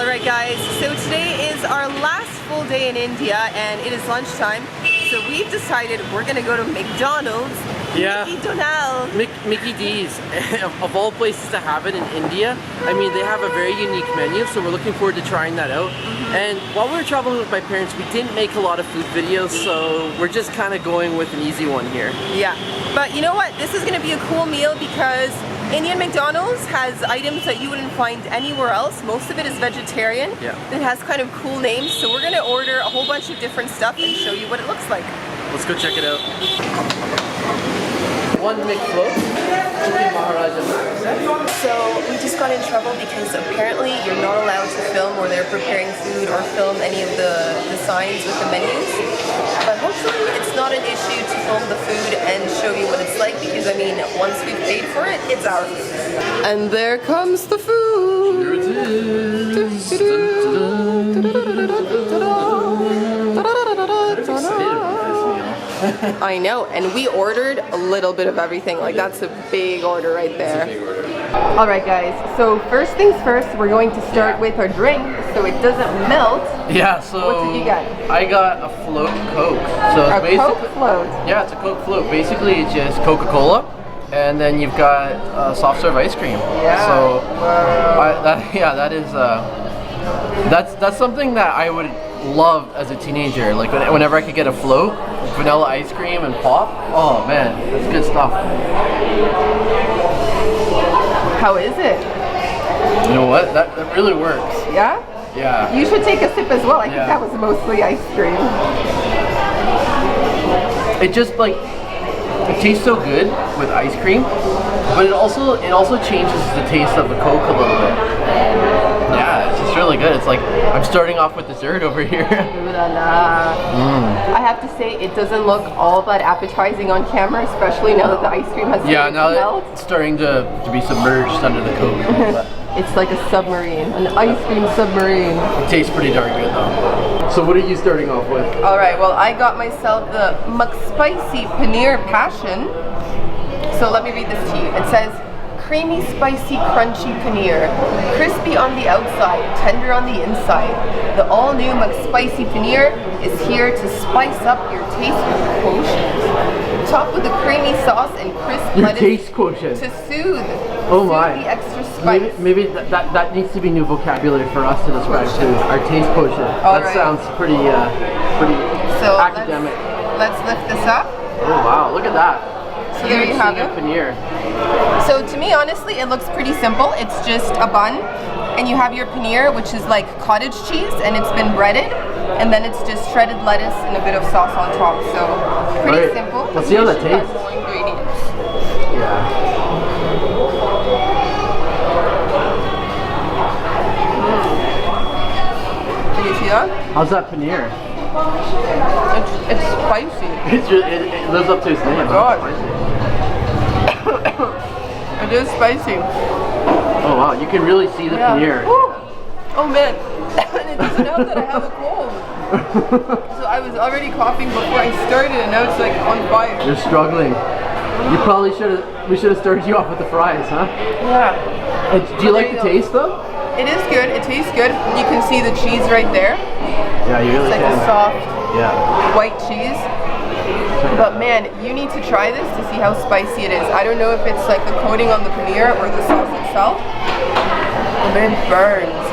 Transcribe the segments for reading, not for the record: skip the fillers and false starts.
Alright guys, so today is our last full day in India and it is lunchtime. So we've decided we're gonna go to McDonald's. Yeah. Mickey D's. Of all places to have it in India, I mean, they have a very unique menu, so we're looking forward to trying that out. And while we were traveling with my parents, we didn't make a lot of food videos, so we're just kind of going with an easy one here. Yeah, but you know what? This is gonna be a cool meal because Indian McDonald's has items that you wouldn't find anywhere else. Most of it is vegetarian. Yeah. It has kind of cool names, so we're gonna order a whole bunch of different stuff and show you what it looks like. Let's go check it out. One McFloat, Chicken Maharaja Mac. So we just got in trouble because apparently you're not allowed to film where they're preparing food or film any of the signs with the menus. But hopefully it's not an issue to film the food and show you what it's like because I mean, once we've paid for it, it's our food. And there comes the food. Here it is. I know, and we ordered a little bit of everything. Like that's a big order right there. Alright guys, so first things first, we're going to start with our drink so it doesn't melt. Yeah, so what did you get? I got a float Coke. So it's a Coke float? Yeah, it's a Coke float. Basically it's just Coca-Cola and then you've got soft serve ice cream. Yeah. So that's something that I would love as a teenager. Like whenever I could get a float, vanilla ice cream and pop. Oh man, that's good stuff. How is it? You know what? That really works. Yeah? Yeah. You should take a sip as well. I think that was mostly ice cream. It just like it tastes so good with ice cream, but it also changes the taste of the Coke a little bit. Yeah, it's just really good. It's like I'm starting off with dessert over here. Ooh la la. I have to say it doesn't look all that appetizing on camera, especially now that the ice cream has started to melt. It's starting to be submerged under the Coke. It's like a submarine, an ice cream submarine. It tastes pretty darn good though. So what are you starting off with? Alright, well I got myself the McSpicy Paneer Passion. So let me read this to you. It says, creamy, spicy, crunchy paneer, crispy on the outside, tender on the inside. The all-new McSpicy Paneer is here to spice up your taste quotient. Topped with a creamy sauce and crisp lettuce taste quotient to soothe. Oh my! The extra spice. Maybe that needs to be new vocabulary for us to describe food. Our taste quotient. That sounds pretty academic. Let's lift this up. Oh wow! Look at that. So there you have it. Paneer. So to me, honestly, it looks pretty simple. It's just a bun, and you have your paneer, which is like cottage cheese, and it's been breaded, and then it's just shredded lettuce and a bit of sauce on top. So pretty simple. Let's see how that tastes. No ingredients. Yeah. Can you see that? How's that paneer? It's spicy. It lives up to its name. Oh God. It is spicy. Oh wow, you can really see the paneer. Woo. Oh man, it doesn't help that I have a cold. So I was already coughing before I started and now it's like on fire. You're struggling. We should have started you off with the fries, huh? Yeah. Do you like the taste though? It is good, it tastes good. You can see the cheese right there. Yeah, you really can. It's like a soft white cheese. But man, you need to try this to see how spicy it is. I don't know if it's like the coating on the paneer or the sauce itself, but it burns.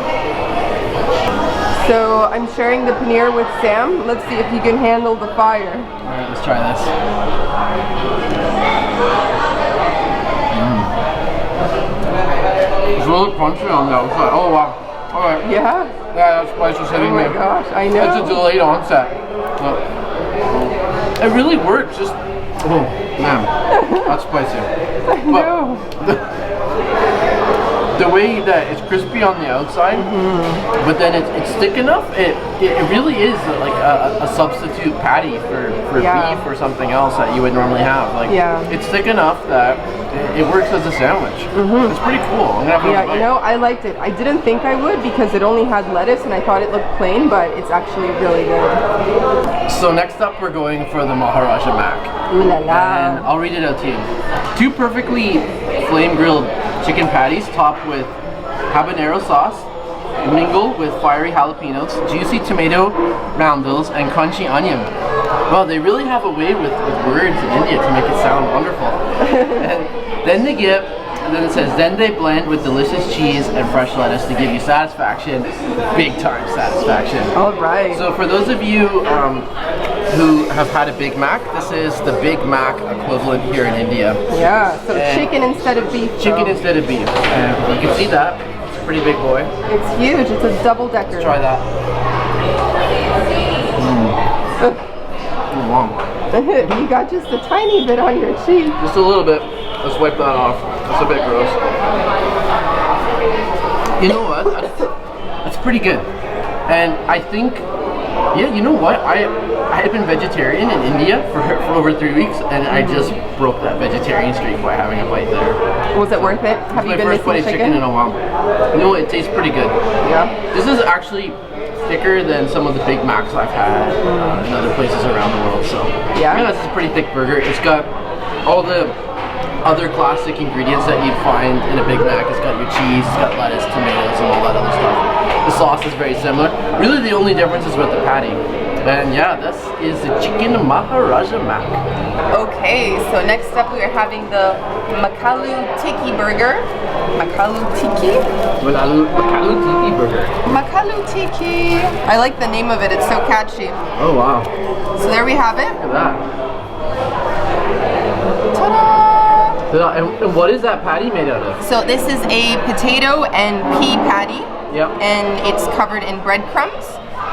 So I'm sharing the paneer with Sam. Let's see if he can handle the fire. Alright, let's try this. It's really crunchy on the outside. Oh wow. Alright. Yeah? Yeah, that spice is hitting me. Oh my gosh, I know. It's a delayed onset. It really works. Just, oh man, that's spicy. I know. The way that it's crispy on the outside, but then it's thick enough. It really is like a substitute patty for beef or something else that you would normally have. Like it's thick enough that it works as a sandwich. It's pretty cool. I'm gonna have you know, I liked it. I didn't think I would because it only had lettuce and I thought it looked plain, but it's actually really good. So next up, we're going for the Maharaja Mac. Ooh la la. And I'll read it out to you. 2 perfectly flame grilled chicken patties topped with habanero sauce, mingled with fiery jalapenos, juicy tomato roundels, and crunchy onion. Well, they really have a way with words in India to make it sound wonderful. And then it says, then they blend with delicious cheese and fresh lettuce to give you satisfaction, big time satisfaction. All right. So for those of you who have had a Big Mac, this is the Big Mac equivalent here in India. Yeah, so chicken instead of beef. Chicken instead of beef. And you can see that. It's a pretty big boy. It's huge. It's a double decker. Let's try that. You got just a tiny bit on your cheek. Just a little bit. Let's wipe that off. It's a bit gross. You know what? That's pretty good. And I think, yeah, you know what? I have been vegetarian in India for over 3 weeks, and I just broke that vegetarian streak by having a bite there. Was it worth it? Have you been missing chicken? Chicken in a while. You know, it tastes pretty good. Yeah. This is actually thicker than some of the Big Macs I've had in other places around the world. So yeah, this is a pretty thick burger. It's got all the other classic ingredients that you'd find in a Big Mac. It's got your cheese, it's got lettuce, tomatoes, and all that other stuff. The sauce is very similar. Really, the only difference is with the patty. And yeah, this is the Chicken Maharaja Mac. Okay, so next up we are having the McAloo Tikki burger. McAloo Tikki? McAloo Tikki burger. McAloo Tikki. I like the name of it. It's so catchy. Oh wow. So there we have it. Look at that. Ta-da! And what is that patty made out of? So this is a potato and pea patty. Yep. And it's covered in breadcrumbs.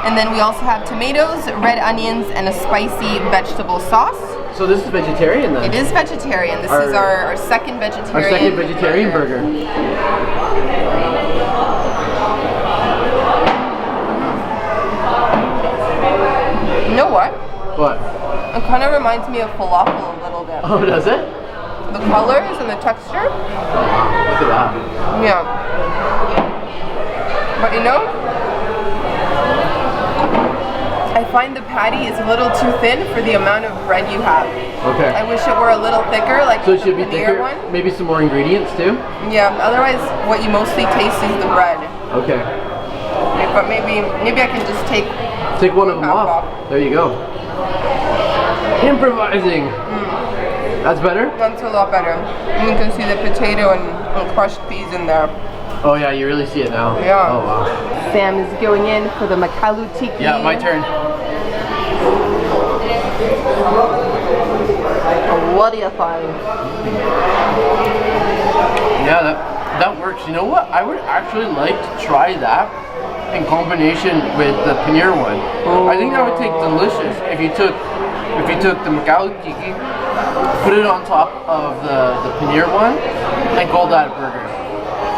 And then we also have tomatoes, red onions, and a spicy vegetable sauce. So this is vegetarian then? It is vegetarian. This is our second vegetarian. Our second vegetarian burger. You know what? What? It kind of reminds me of falafel a little bit. Oh, does it? The colors and the texture. Look at that. Yeah. But you know, I find the patty is a little too thin for the amount of bread you have. Okay. I wish it were a little thicker, like so it should the be thicker. one. Maybe some more ingredients too. Yeah. Otherwise, what you mostly taste is the bread. Okay. But maybe I can just take one of them off. There you go. Improvising. That's better? That's a lot better. And you can see the potato and crushed peas in there. Oh yeah, you really see it now. Yeah. Oh wow. Sam is going in for the McAloo Tikki. Yeah, my turn. What do you find? Yeah, that works. You know what? I would actually like to try that in combination with the paneer one. Oh. I think that would taste delicious if you took the McAloo Tikki, put it on top of the paneer one, and called that a burger.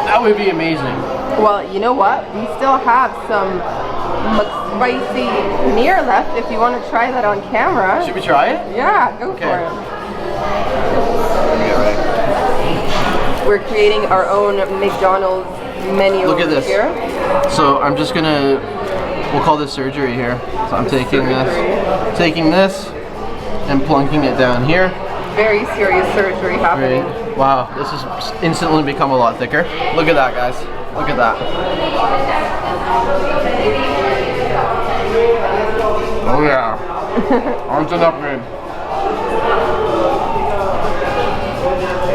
That would be amazing. Well, you know what? We still have some McSpicy Paneer left if you want to try that on camera. Should we try it? Yeah, go for it. Right. We're creating our own McDonald's menu. Look at this. Here. So I'm just gonna, we'll call this surgery here. So I'm taking this and plunking it down here. Very serious surgery happening. Right. Wow, this has instantly become a lot thicker. Look at that, guys. Look at that. Oh yeah. Aren't enough good.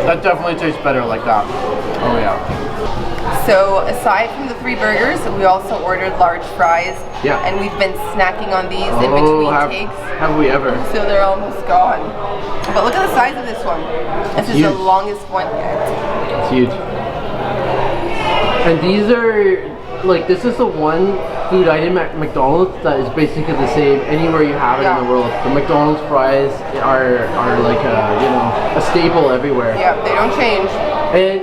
That definitely tastes better like that. Oh yeah. So aside from the 3 burgers, we also ordered large fries. Yeah. And we've been snacking on these in between takes. Have we ever? So they're almost gone. But look at the size of this one. This is the longest one yet. It's huge. And these are, like, this is the one food item at McDonald's that is basically the same anywhere you have it in the world. The McDonald's fries are like a staple everywhere. Yeah, they don't change. And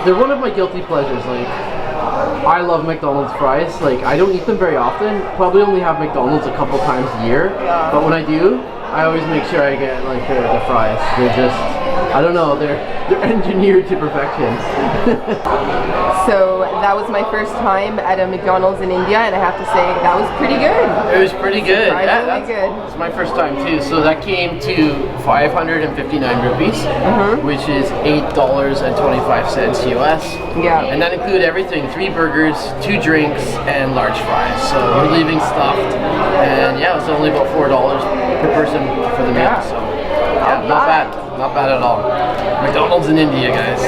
they're one of my guilty pleasures. Like, I love McDonald's fries. Like, I don't eat them very often. Probably only have McDonald's a couple times a year. Yeah. But when I do, I always make sure I get like the fries. They're just I don't know, they're engineered to perfection. So that was my first time at a McDonald's in India, and I have to say that was pretty good. It was pretty good. Surprisingly good. It's my first time too. So that came to 559 rupees, which is $8.25 US. Yeah. And that included everything: 3 burgers, 2 drinks, and large fries. So we're leaving stuffed, and yeah, it was only about $4 per person for the meal. So yeah, not bad at all. McDonald's in India, guys.